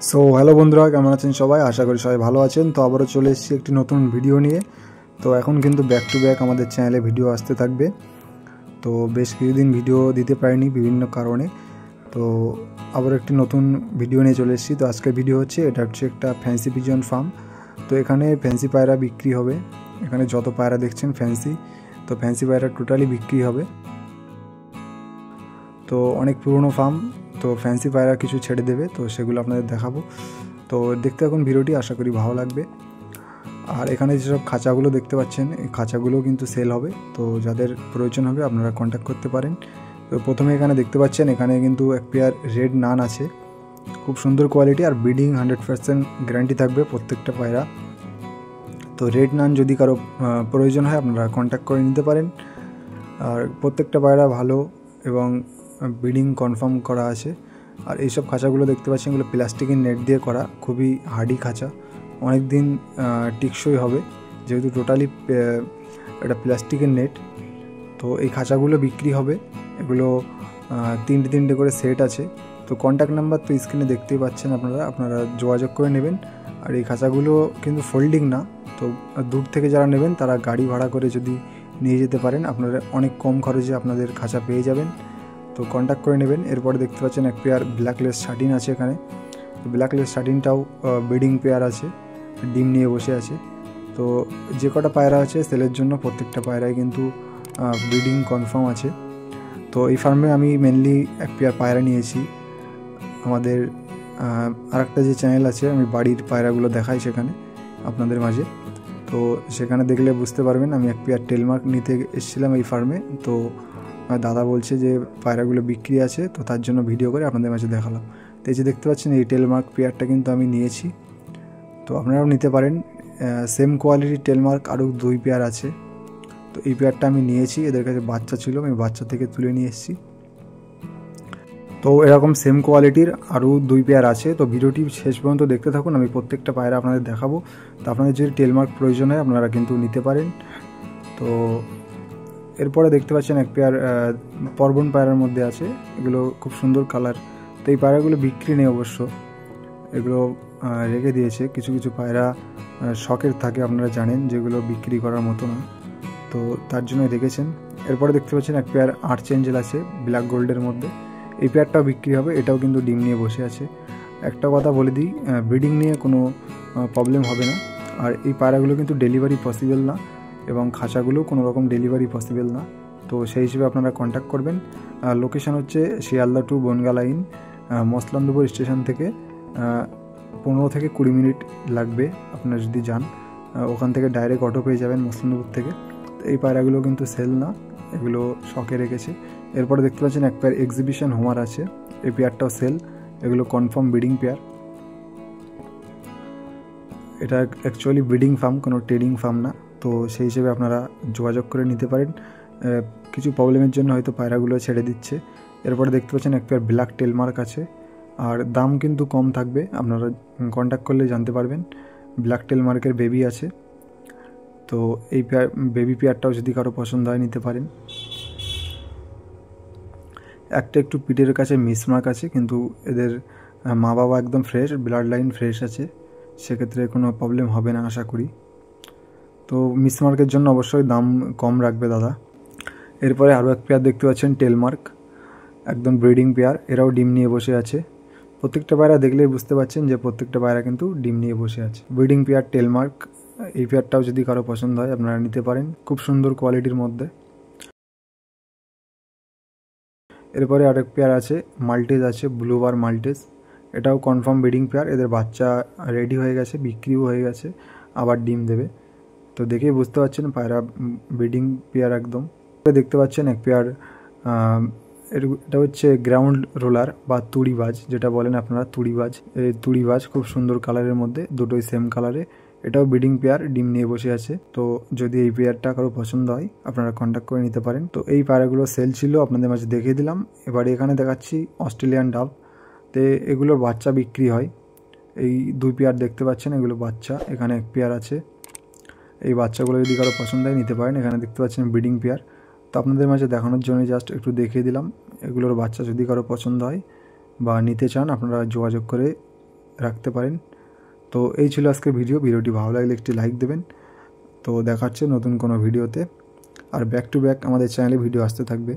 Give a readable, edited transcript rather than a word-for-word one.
So hello বন্ধুরা, কেমন আছেন সবাই? আশা করি সবাই ভালো আছেন। তো আবারও চলে এসেছি একটি নতুন ভিডিও নিয়ে। তো এখন কিন্তু ব্যাক টু ব্যাক আমাদের চ্যানেলে ভিডিও আসতে থাকবে। তো বেশ কিছুদিন ভিডিও দিতে পারিনি বিভিন্ন কারণে, তো আবার একটি নতুন ভিডিও নিয়ে চলে এসেছি। তো আজকের ভিডিও হচ্ছে, এটা হচ্ছে একটা ফ্যান্সি পিজন ফার্ম। তো এখানে ফ্যান্সি পায়রা বিক্রি হবে। এখানে যত পায়রা দেখছেন ফ্যান্সি, তো ফ্যান্সি পায়রা টোটালি বিক্রি হবে। তো অনেক পুরনো ফার্ম, তো ফ্যান্সি পায়রা কিছু ছেড়ে দেবে, তো সেগুলো আপনাদের দেখাবো। তো দেখতে এখন ভিডিওটি, আশা করি ভালো লাগবে। আর এখানে যেসব খাঁচাগুলো দেখতে পাচ্ছেন, এই খাঁচাগুলো কিন্তু সেল হবে। তো যাদের প্রয়োজন হবে আপনারা কন্ট্যাক্ট করতে পারেন। তো প্রথমে এখানে দেখতে পাচ্ছেন, এখানে কিন্তু এক পেয়ার রেড নান আছে, খুব সুন্দর কোয়ালিটি, আর ব্রিডিং 100% গ্যারান্টি থাকবে প্রত্যেকটা পায়রা। তো রেড নান যদি কারো প্রয়োজন হয় আপনারা কন্ট্যাক্ট করে নিতে পারেন। আর প্রত্যেকটা পায়রা ভালো এবং ব্রিডিং কনফার্ম করা আছে। আর এইসব খাঁচাগুলো দেখতে পাচ্ছেন, এগুলো প্লাস্টিকের নেট দিয়ে করা, খুবই হার্ডি খাঁচা, অনেক দিন টিকসই হবে, যেহেতু টোটালি এটা প্লাস্টিকের নেট। তো এই খাঁচাগুলো বিক্রি হবে। এগুলো তিনটে করে সেট আছে। তো কন্ট্যাক্ট নাম্বার তো স্ক্রিনে দেখতেই পাচ্ছেন, আপনারা যোগাযোগ করে নেবেন। আর এই খাঁচাগুলো কিন্তু ফোল্ডিং না, তো দূর থেকে যারা নেবেন তারা গাড়ি ভাড়া করে যদি নিয়ে যেতে পারেন, আপনারা অনেক কম খরচে আপনাদের খাঁচা পেয়ে যাবেন। তো কন্ট্যাক্ট করে নেবেন। এরপরে দেখতে পাচ্ছেন এক পেয়ার ব্ল্যাকলেস শার্টিন আছে এখানে। তো ব্ল্যাকলেস শার্টিনটাও ব্রিডিং পেয়ার আছে, ডিম নিয়ে বসে আছে। তো যে কটা পায়রা আছে সেলের জন্য, প্রত্যেকটা পায়রাই কিন্তু ব্রিডিং কনফার্ম আছে। তো এই ফার্মে আমি মেনলি এক পেয়ার পায়রা নিয়েছি। আমাদের আরেকটা যে চ্যানেল আছে, আমি বাড়ির পায়রাগুলো দেখাই সেখানে আপনাদের মাঝে। তো সেখানে দেখলে বুঝতে পারবেন, আমি এক পেয়ার টেলমার্ক নিতে এসেছিলাম এই ফার্মে। তো দাদা বলছে যে পায়রাগুলো বিক্রি আছে, তো তার জন্য ভিডিও করে আপনাদের মাঝে দেখালাম। তো এই যে দেখতে পাচ্ছেন, এই টেলমার্ক পেয়ারটা কিন্তু আমি নিয়েছি, তো আপনারাও নিতে পারেন। সেম কোয়ালিটির টেলমার্ক আরও 2 পেয়ার আছে। তো এই পেয়ারটা আমি নিয়েছি, এদের কাছে বাচ্চা ছিল, আমি বাচ্চা থেকে তুলে নিয়ে এসেছি। তো এরকম সেম কোয়ালিটির আরও 2 পেয়ার আছে। তো ভিডিওটি শেষ পর্যন্ত দেখতে থাকুন, আমি প্রত্যেকটা পায়রা আপনাদের দেখাবো। তো আপনাদের যদি টেলমার্ক প্রয়োজন হয় আপনারা কিন্তু নিতে পারেন। তো এরপরে দেখতে পাচ্ছেন এক পেয়ার পর্বন পায়রার মধ্যে আছে, এগুলো খুব সুন্দর কালার। তো এই পায়রাগুলো বিক্রি নেই অবশ্য, এগুলো রেখে দিয়েছে। কিছু কিছু পায়রা শখের থাকে, আপনারা জানেন, যেগুলো বিক্রি করার মতো না, তো তার জন্য রেখেছেন। এরপরে দেখতে পাচ্ছেন এক পেয়ার আর্চেঞ্জেল আছে ব্ল্যাক গোল্ডের মধ্যে, এই পেয়ারটাও বিক্রি হবে। এটাও কিন্তু ডিম নিয়ে বসে আছে। একটা কথা বলে দিই, ব্রিডিং নিয়ে কোনো প্রবলেম হবে না। আর এই পায়রাগুলো কিন্তু ডেলিভারি পসিবল না, এবং খাঁচাগুলো কোনো রকম ডেলিভারি পসিবল না। তো সেই হিসেবে আপনারা কন্ট্যাক্ট করবেন। লোকেশান হচ্ছে Sealdah to Bangaon line, Masalandapur station থেকে 15 থেকে 20 মিনিট লাগবে আপনারা যদি যান। ওখান থেকে ডাইরেক্ট অটো পেয়ে যাবেন মসলান্দপুর থেকে। তো এই পায়রাগুলো কিন্তু সেল না, এগুলো শখে রেখেছে। এরপরে দেখতে পাচ্ছেন এক পেয়ার এক্সিবিশন হোমার আছে, এই পেয়ারটাও সেল, এগুলো কনফার্ম ব্রিডিং পেয়ার। এটা অ্যাকচুয়ালি ব্রিডিং ফার্ম, কোনো ট্রেডিং ফার্ম না। তো সেই হিসেবে আপনারা যোগাযোগ করে নিতে পারেন। কিছু প্রবলেমের জন্য হয়তো পায়রাগুলো ছেড়ে দিচ্ছে। এরপরে দেখতে পাচ্ছেন এক পেয়ার ব্ল্যাক টেলমার্ক আছে, আর দাম কিন্তু কম থাকবে, আপনারা কন্ট্যাক্ট করলে জানতে পারবেন। ব্ল্যাক টেলমার্কের বেবি আছে, তো এই পেয়ার বেবি পেয়ারটাও যদি কারো পছন্দ হয় নিতে পারেন। একটা একটু পিঠের কাছে মিসমার্ক আছে, কিন্তু এদের মা বাবা একদম ফ্রেশ, ব্লাড লাইন ফ্রেশ আছে, সেক্ষেত্রে কোনো প্রবলেম হবে না আশা করি। তো মিসমার্কের জন্য অবশ্যই দাম কম রাখবে দাদা। এরপরে আরও এক পেয়ার দেখতে পাচ্ছেন টেলমার্ক, একদম ব্রিডিং পেয়ার, এরাও ডিম নিয়ে বসে আছে। প্রত্যেকটা পায়রা দেখলেই বুঝতে পারছেন যে প্রত্যেকটা পায়রা কিন্তু ডিম নিয়ে বসে আছে। ব্রিডিং পেয়ার টেলমার্ক, এই পেয়ারটাও যদি কারো পছন্দ হয় আপনারা নিতে পারেন, খুব সুন্দর কোয়ালিটির মধ্যে। এরপরে আরেক পেয়ার আছে, মাল্টেজ আছে, ব্লুবার মাল্টেজ, এটাও কনফার্ম ব্রিডিং পেয়ার। এদের বাচ্চা রেডি হয়ে গেছে, বিক্রিও হয়ে গেছে, আবার ডিম দেবে। তো দেখেই বুঝতে পারছেন পায়রা ব্রিডিং পেয়ার একদম। দেখতে পাচ্ছেন এক পেয়ার, এটা হচ্ছে গ্রাউন্ড রোলার বা তুড়িবাজ, যেটা বলেন আপনারা তুড়িবাজ। এই তুড়িবাজ খুব সুন্দর কালারের মধ্যে, দুটোই সেম কালারে, এটাও ব্রিডিং পেয়ার, ডিম নিয়ে বসে আছে। তো যদি এই পেয়ারটা কারো পছন্দ হয় আপনারা কন্ট্যাক্ট করে নিতে পারেন। তো এই পায়রাগুলো সেল ছিল, আপনাদের মাঝে দেখিয়ে দিলাম। এবারে এখানে দেখাচ্ছি অস্ট্রেলিয়ান ডাব, তো এগুলোর বাচ্চা বিক্রি হয়। এই 2 পেয়ার দেখতে পাচ্ছেন, এগুলো বাচ্চা, এখানে এক পেয়ার আছে। এই বাচ্চাগুলো যদি কারো পছন্দ হয় নিতে পারেন। এখানে দেখতে পাচ্ছেন ব্রিডিং পেয়ার, তো আপনাদের মাঝে দেখানোর জন্য জাস্ট একটু দেখিয়ে দিলাম। এগুলোর বাচ্চা যদি কারো পছন্দ হয় বা নিতে চান আপনারা যোগাযোগ করে রাখতে পারেন। তো এই ছিল আজকের ভিডিওটি ভালো লাগলে একটি লাইক দেবেন। তো দেখা হচ্ছে নতুন কোনো ভিডিওতে, আর ব্যাক টু ব্যাক আমাদের চ্যানেলে ভিডিও আসতে থাকবে।